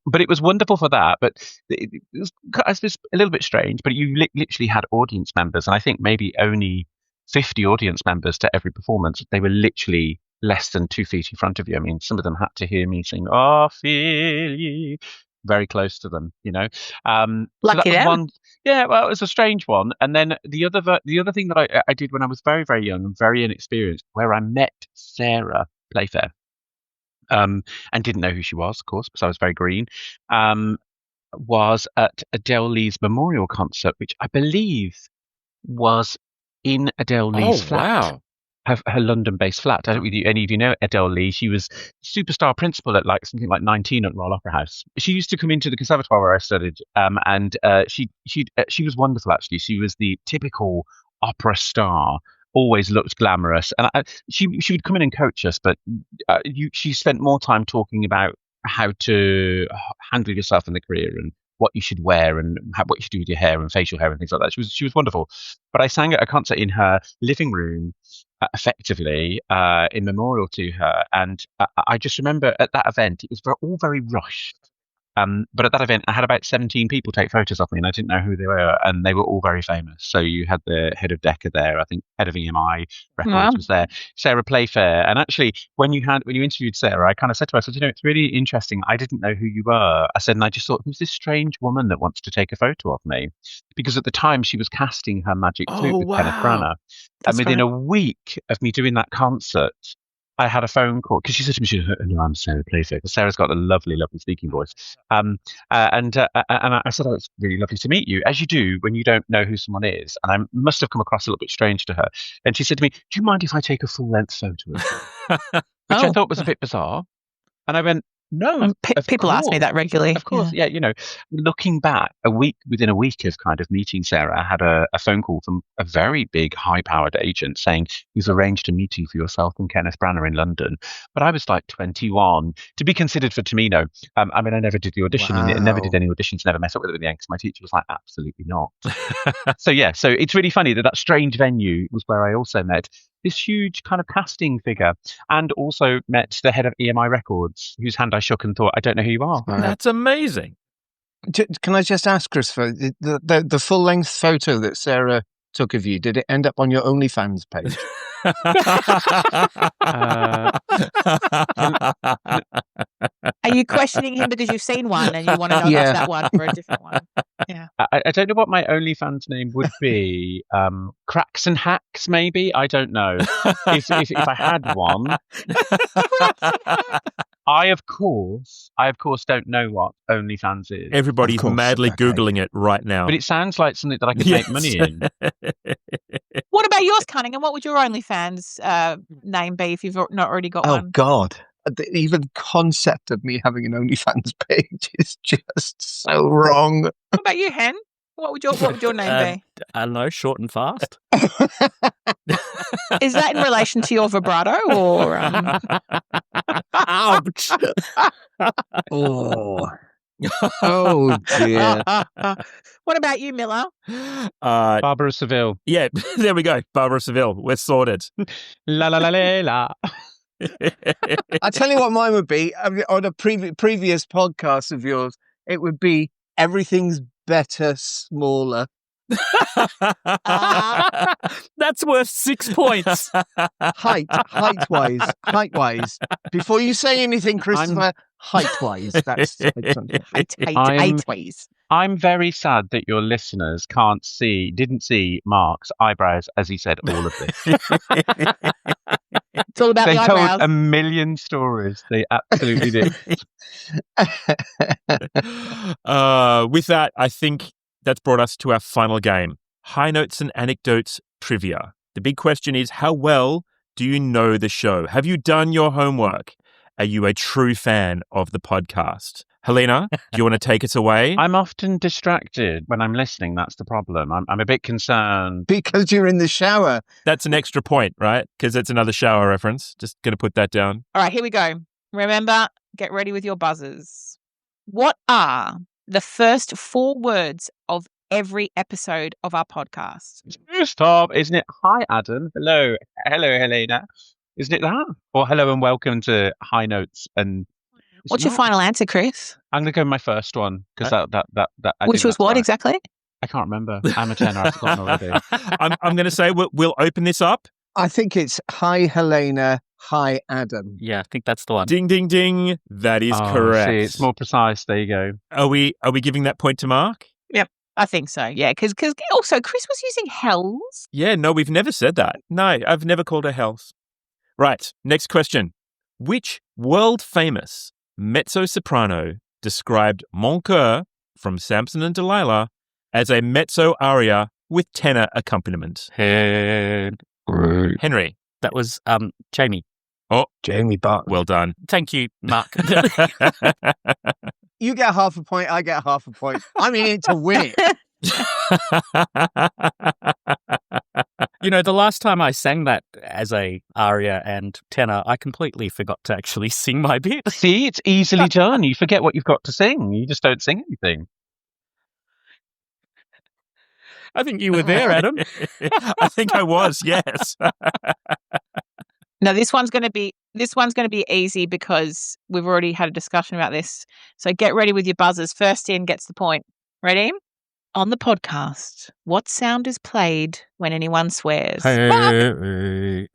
but it was wonderful for that. But it was a little bit strange, but you literally had audience members, and I think maybe only 50 audience members to every performance. They were literally less than 2 feet in front of you. I mean, some of them had to hear me sing, "Oh, feel ye," very close to them, Lucky them. One, yeah, well, it was a strange one. And then the other thing that I did when I was very, very young and very inexperienced, where I met Sarah Playfair, and didn't know who she was, of course, because I was very green, was at Adele Lee's memorial concert, which I believe was in Adele Lee's flat. Wow. Her London-based flat. I don't know if any of you know Adele Lee. She was superstar principal at something like 19 at Royal Opera House. She used to come into the conservatoire where I studied, and she was wonderful. Actually, she was the typical opera star. Always looked glamorous, and she would come in and coach us. But she spent more time talking about how to handle yourself in the career and what you should wear and what you should do with your hair and facial hair and things like that. She was wonderful. But I sang at a concert in her living room, effectively, in memorial to her. And I just remember at that event, it was all very rushed. But at that event, I had about 17 people take photos of me, and I didn't know who they were, and they were all very famous. So you had the head of Decca there, I think head of EMI Records was there, Sarah Playfair, and actually when you interviewed Sarah, I kind of said to her, I said, it's really interesting. I didn't know who you were. I said, and I just thought, who's this strange woman that wants to take a photo of me? Because at the time she was casting her Magic Flute with Kenneth Branagh, and within a week of me doing that concert, I had a phone call because she said to me, "No, I'm Sarah Playfair." Because Sarah's got a lovely, lovely speaking voice. And I said, "Oh, it's really lovely to meet you," as you do when you don't know who someone is. And I must have come across a little bit strange to her. And she said to me, "Do you mind if I take a full length photo of you?" Which I thought was a bit bizarre. And I went, "No." People ask me that regularly. Of course, yeah. Looking back, within a week of kind of meeting Sarah, I had a phone call from a very big, high-powered agent saying he's arranged a meeting for yourself and Kenneth Branagh in London. But I was like 21 to be considered for Tamino. I never did the audition, and never did any auditions. Never met up with it in the end because my teacher was like, "Absolutely not." So it's really funny that strange venue was where I also met this huge kind of casting figure, and also met the head of EMI Records, whose hand I shook and thought, "I don't know who you are." That's amazing. Can I just ask, Christopher, the full length photo that Sarah took of you, did it end up on your OnlyFans page? Are you questioning him because you've seen one and you want to know about that one for a different one? Yeah. I don't know what my OnlyFans name would be. Cracks and Hacks, maybe? I don't know. If I had one. I of course don't know what OnlyFans is. Everybody's madly Googling it right now. But it sounds like something that I could make money in. What about yours, Cunningham? What would your OnlyFans name be if you've not already got one? Oh, God. The even concept of me having an OnlyFans page is just so wrong. What about you, Hen? What would your name be? I don't know, short and fast. Is that in relation to your vibrato or? Ouch! Oh dear. What about you, Miller? Barbara Seville. Yeah, there we go. Barbara Seville. We're sorted. La la la la la. I tell you what mine would be. On a previous podcast of yours, it would be Everything's Better, Smaller. That's worth 6 points. Height-wise. Before you say anything, Christopher, height-wise. That's height-wise. I'm very sad that your listeners didn't see Mark's eyebrows as he said all of this. It's all about the eyebrows. They told a million stories. They absolutely did. With that, I think that's brought us to our final game, High Notes and Anecdotes Trivia. The big question is, how well do you know the show? Have you done your homework? Are you a true fan of the podcast? Helena, do you want to take us away? I'm often distracted when I'm listening. That's the problem. I'm a bit concerned. Because you're in the shower. That's an extra point, right? Because it's another shower reference. Just going to put that down. All right, here we go. Remember, get ready with your buzzers. What are the first 4 words of every episode of our podcast? Stop, isn't it? Hi, Adam. Hello, Helena. Isn't it that? Or hello and welcome to High Notes. And what's your final answer, Chris? I'm going to go with my first one because that. Which was what exactly? I can't remember. I'm a tenor. I've forgotten already. I'm going to say we'll open this up. I think it's Hi, Helena. Hi, Adam. Yeah, I think that's the one. Ding, ding, ding. That is correct. See, it's more precise. There you go. Are we giving that point to Mark? Yep, I think so. Yeah, because also Chris was using hells. Yeah, no, we've never said that. No, I've never called her hells. Right, next question. Which world-famous mezzo-soprano described Mon Coeur from Samson and Delilah as a mezzo aria with tenor accompaniment? Henry. That was Jamie. Oh, Jamie Barton. Well done. Thank you, Mark. You get half a point, I get half a point. I'm in it to win it. You know, the last time I sang that as a aria and tenor, I completely forgot to actually sing my bit. See, it's easily done. You forget what you've got to sing. You just don't sing anything. I think you were there, Adam. I think I was, yes. No, this one's going to be easy because we've already had a discussion about this. So get ready with your buzzers. First in gets the point. Ready? On the podcast, what sound is played when anyone swears? Hey.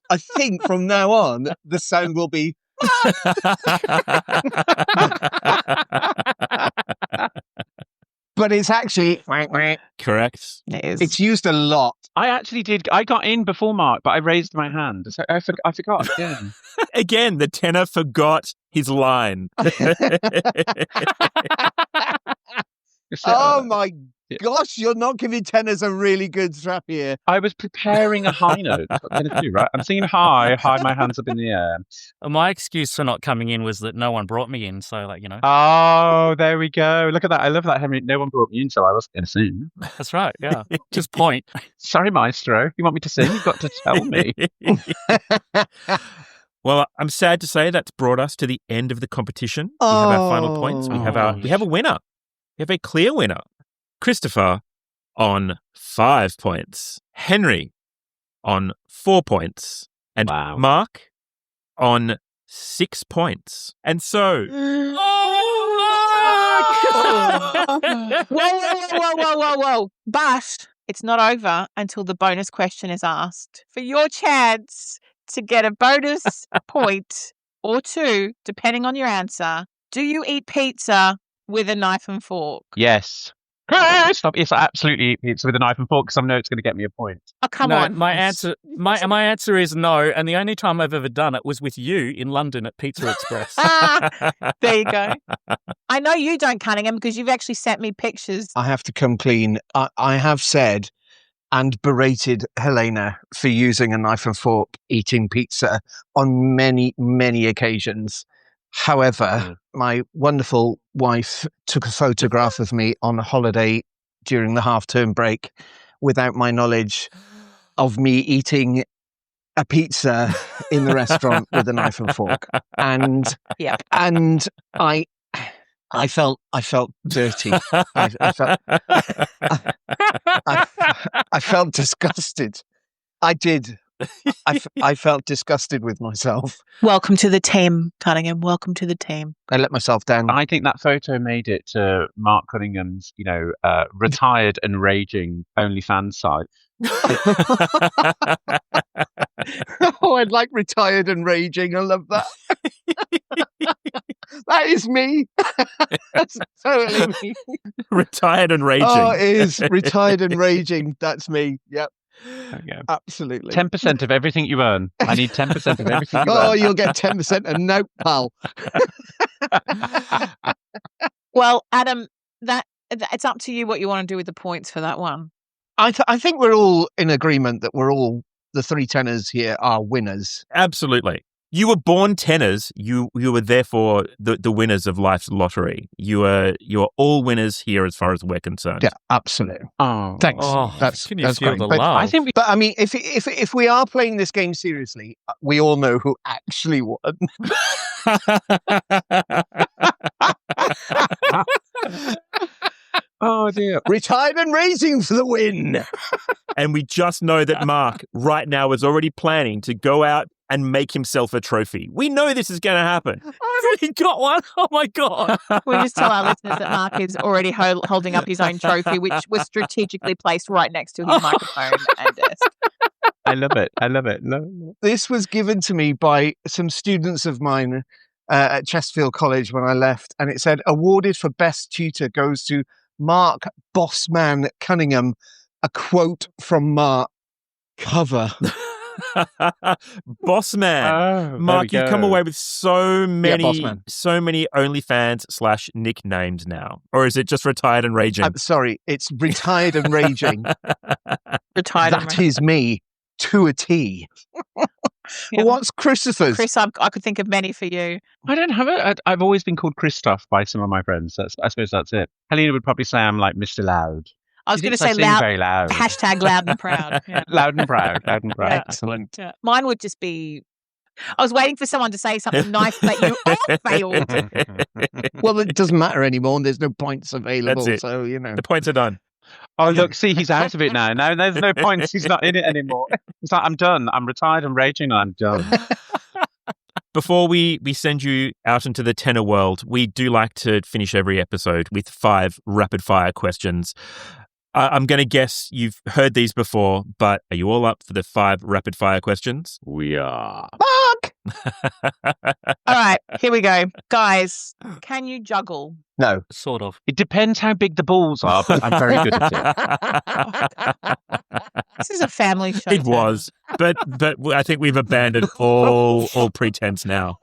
I think from now on, the sound will be. But it's actually Correct. It is. It's used a lot. I actually did. I got in before Mark, but I raised my hand. So I forgot again. Again, the tenor forgot his line. Oh my gosh, you're not giving tenors a really good strap here. I was preparing a high note. That's what I'm going to do, right? I'm singing high, my hands up in the air. My excuse for not coming in was that no one brought me in. So, Oh, there we go. Look at that. I love that, Henry. No one brought me in, so I wasn't going to sing. That's right. Yeah. Just point. Sorry, maestro. You want me to sing? You've got to tell me. Well, I'm sad to say that's brought us to the end of the competition. We have our final points. We have a winner. We have a clear winner. Christopher on 5 points. Henry on 4 points. And Mark on 6 points. And so... Whoa. But it's not over until the bonus question is asked. For your chance to get a bonus point or two, depending on your answer, do you eat pizza with a knife and fork? Yes. Stop. Yes, I absolutely eat pizza with a knife and fork because I know it's going to get me a point. Oh, come on. My answer is no, and the only time I've ever done it was with you in London at Pizza Express. There you go. I know you don't, Cunningham, because you've actually sent me pictures. I have to come clean. I have said and berated Helena for using a knife and fork eating pizza on many, many occasions. However, my wonderful wife took a photograph of me on a holiday during the half-term break without my knowledge of me eating a pizza in the restaurant with a knife and fork. And I felt dirty. I felt disgusted. I did. I felt disgusted with myself. Welcome to the team, Cunningham. Welcome to the team. I let myself down. I think that photo made it to Mark Cunningham's, retired and raging OnlyFans site. Oh, I'd like retired and raging. I love that. That is me. That's totally me. Retired and raging. Oh, it is retired and raging. That's me. Yep. Okay. Absolutely. 10% of everything you earn. I need 10% of everything you earn. Oh, you'll get 10% a note, pal. Well, Adam, it's up to you what you want to do with the points for that one. I think we're all in agreement that the three tenors here are winners. Absolutely. You were born tenors. You were therefore the winners of life's lottery. You are all winners here as far as we're concerned. Yeah, absolutely. Oh, thanks. That's great. the But love. but I mean, if we are playing this game seriously, we all know who actually won. Oh dear. Retired and racing for the win. And we just know that Mark right now is already planning to go out and make himself a trophy. We know this is going to happen. I've already got one. Oh my God. We'll just tell our listeners that Mark is already holding up his own trophy, which was strategically placed right next to his microphone and desk. I love it. This was given to me by some students of mine at Chesterfield College when I left, and it said, awarded for best tutor goes to Mark Bossman Cunningham. A quote from Mark. Cover. Boss man. Oh, Mark, you've come away with so many OnlyFans / nicknames now. Or is it just retired and raging? I'm sorry, it's retired and raging. Retired and That is me to a T. Yeah. What's Christopher's? Chris, I could think of many for you. I don't have it. I've always been called Christoph by some of my friends. I suppose that's it. Helena would probably say I'm like Mr. Loud. I was going to She say thinks I sing loud. very loud. Hashtag loud and proud. Yeah. Loud and proud. Yeah. Excellent. Yeah. Mine would just be. I was waiting for someone to say something nice, but you all failed. Well, it doesn't matter anymore. There's no points available. That's it. So, you know. The points are done. Oh, look, see, he's out of it now. Now there's no point. He's not in it anymore. He's like, I'm done. I'm retired. I'm raging. I'm done. Before we send you out into the tenor world, we do like to finish every episode with 5 rapid-fire questions. I'm going to guess you've heard these before, but are you all up for the 5 rapid-fire questions? We are. Mark! All right, here we go. Guys, can you juggle? No. Sort of. It depends how big the balls are, but I'm very good at it. This is a family show. It was, but I think we've abandoned all pretense now.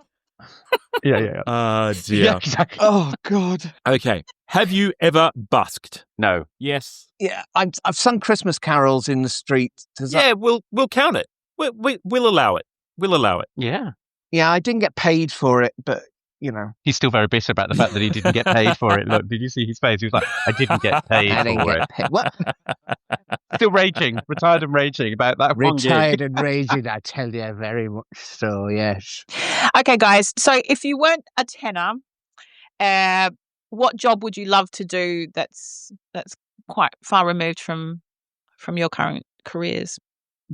Yeah. Oh, dear. Yeah, exactly. Oh, God. Okay. Have you ever busked? No. Yes. Yeah, I've sung Christmas carols in the street. We'll count it. We'll allow it. We'll allow it. Yeah. Yeah, I didn't get paid for it, but, you know. He's still very bitter about the fact that he didn't get paid for it. Look, did you see his face? He was like, I didn't get paid I didn't for get it. paid. What? Still raging, retired and raging about that one gig. Retired and raging, I tell you, very much so, yes. Okay, guys. So if you weren't a tenor, what job would you love to do that's quite far removed from your current careers?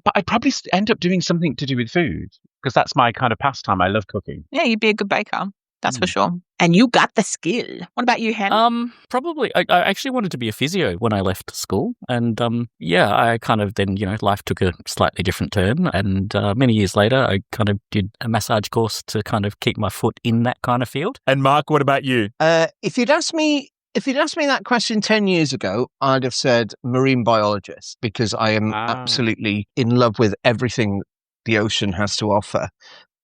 But I'd probably end up doing something to do with food because that's my kind of pastime. I love cooking. Yeah, you'd be a good baker. That's for sure. And you got the skill. What about you, Hen? Probably. I actually wanted to be a physio when I left school. And I kind of then, life took a slightly different turn. And many years later, I kind of did a massage course to kind of keep my foot in that kind of field. And Mark, what about you? If you'd asked me that question 10 years ago, I'd have said marine biologist because I am absolutely in love with everything the ocean has to offer.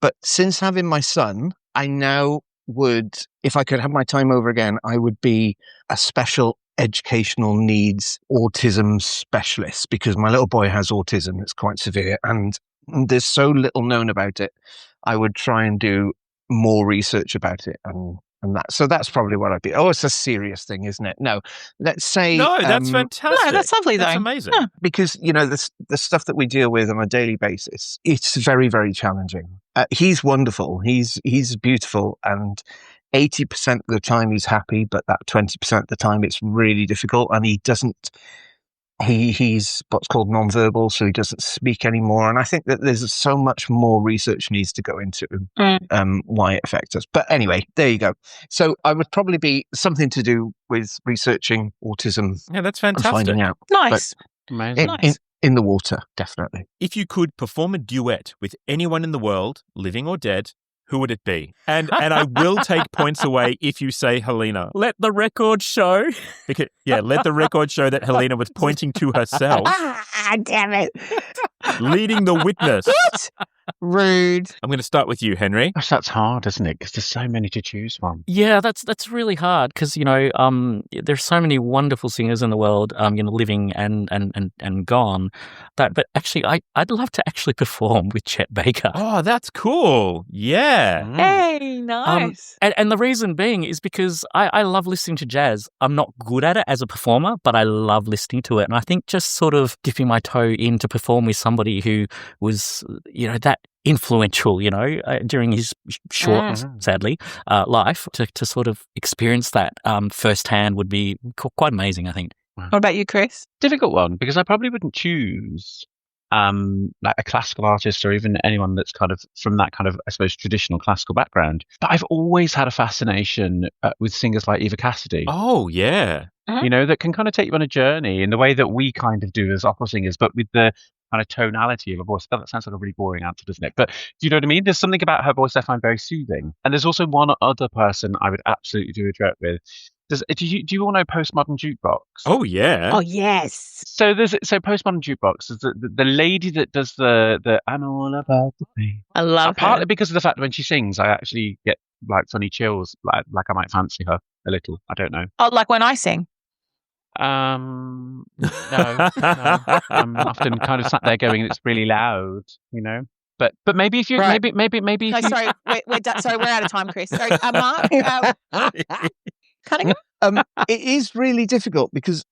But since having my son, I now would, if I could have my time over again, I would be a special educational needs autism specialist because my little boy has autism. It's quite severe and there's so little known about it. I would try and do more research about it and that. So that's probably what I'd be. Oh, it's a serious thing, isn't it? No, let's say. No, that's fantastic. No, that's lovely, though. That's amazing. Yeah. Because, the stuff that we deal with on a daily basis, it's very, very challenging. He's wonderful. He's beautiful. And 80% of the time he's happy, but that 20% of the time it's really difficult. And he's what's called nonverbal, so he doesn't speak anymore. And I think that there's so much more research needs to go into why it affects us. But anyway, there you go. So I would probably be something to do with researching autism. Yeah, that's and fantastic. finding out. Nice. Amazing. In the water, definitely. If you could perform a duet with anyone in the world, living or dead, who would it be? And I will take points away if you say Helena. Let the record show. Let the record show that Helena was pointing to herself. Damn it. Leading the witness. What? Rude. I'm going to start with you, Henry. Gosh, that's hard, isn't it? Because there's so many to choose from. Yeah, that's really hard because there's so many wonderful singers in the world, living and gone. But actually, I'd love to actually perform with Chet Baker. Oh, that's cool. Yeah. Hey, nice. And the reason being is because I love listening to jazz. I'm not good at it as a performer, but I love listening to it. And I think just sort of dipping my toe in to perform with somebody who was, that influential, during his short, sadly, life, to sort of experience that firsthand would be quite amazing, I think. What about you, Chris? Difficult one, because I probably wouldn't choose like a classical artist or even anyone that's kind of from that kind of, I suppose, traditional classical background. But I've always had a fascination with singers like Eva Cassidy. Oh, yeah. That can kind of take you on a journey in the way that we kind of do as opera singers, but with the kind of tonality of a voice. That sounds like a really boring answer, doesn't it? But do you know what I mean? There's something about her voice I find very soothing. And there's also one other person I would absolutely do a duet with. Do you all know Postmodern Jukebox? Oh, yeah. Oh, yes. So Postmodern Jukebox is the lady that does the I'm all about the pain. I love Partly her. because of the fact that when she sings, I actually get like funny chills, like I might fancy her a little. I don't know. Oh, like when I sing. No. I'm often kind of sat there going, it's really loud, But maybe if you Right. maybe No, if you, sorry, we're done. Sorry, we're out of time, Chris. Sorry, Mark. Cunningham. It is really difficult because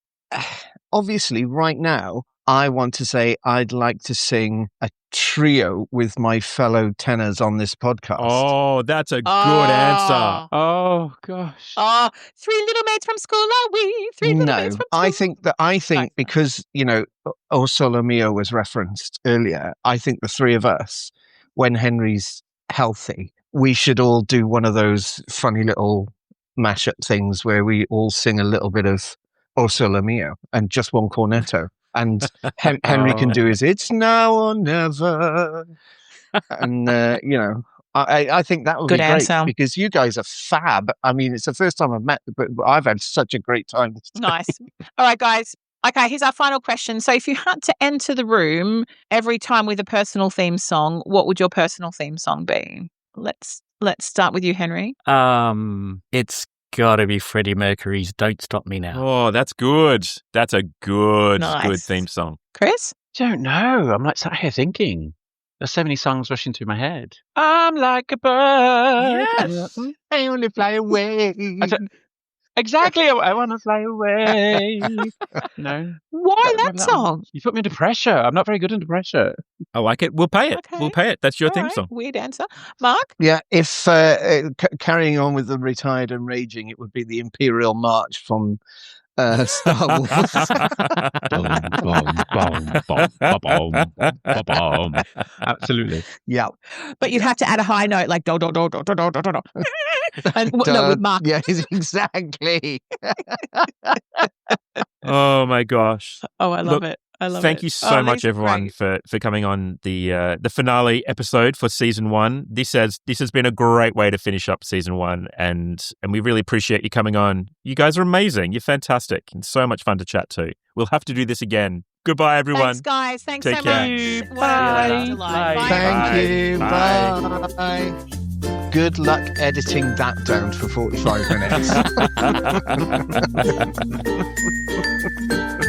obviously right now I want to say I'd like to sing a trio with my fellow tenors on this podcast. Oh, that's a good answer. Oh gosh. Oh, 3 little maids from school, are we? 3 little maids from school. I think because, O Solo Mio was referenced earlier, I think the three of us, when Henry's healthy, we should all do one of those funny little mashup things where we all sing a little bit of O Solo Mio and just one cornetto. And Henry can do his "It's Now or Never," and I think that would be great answer. because you guys are fab. I mean, it's the first time I've met, but I've had such a great time. Nice. All right, guys. Okay, here's our final question. So, if you had to enter the room every time with a personal theme song, what would your personal theme song be? Let's start with you, Henry. It's gotta be Freddie Mercury's "Don't Stop Me Now." Oh, that's good. That's a good theme song. Chris? Don't know. I'm like sat here thinking. There's so many songs rushing through my head. I'm like a bird. Yes. I only fly away. Exactly. I want to fly away. No. Why that song? You put me under pressure. I'm not very good under pressure. I like it. We'll pay it. Okay. We'll pay it. That's your All theme right, song. weird answer. Mark? Yeah, if carrying on with the retired and raging, it would be the Imperial March from Star Wars. Absolutely. Yeah. But you'd have to add a high note like do do do do do do do do. And no, with Mark. Yeah, exactly. Oh my gosh. Oh, I love it. I love it. Thank you so much, everyone, great. for coming on the finale episode for season 1. This has been a great way to finish up season 1, and we really appreciate you coming on. You guys are amazing. You're fantastic, and so much fun to chat to. We'll have to do this again. Goodbye, everyone. Thanks, guys. Thanks Take so care. much. Bye. Bye. Thank you. Bye. Bye. Good luck editing that down for 45 minutes.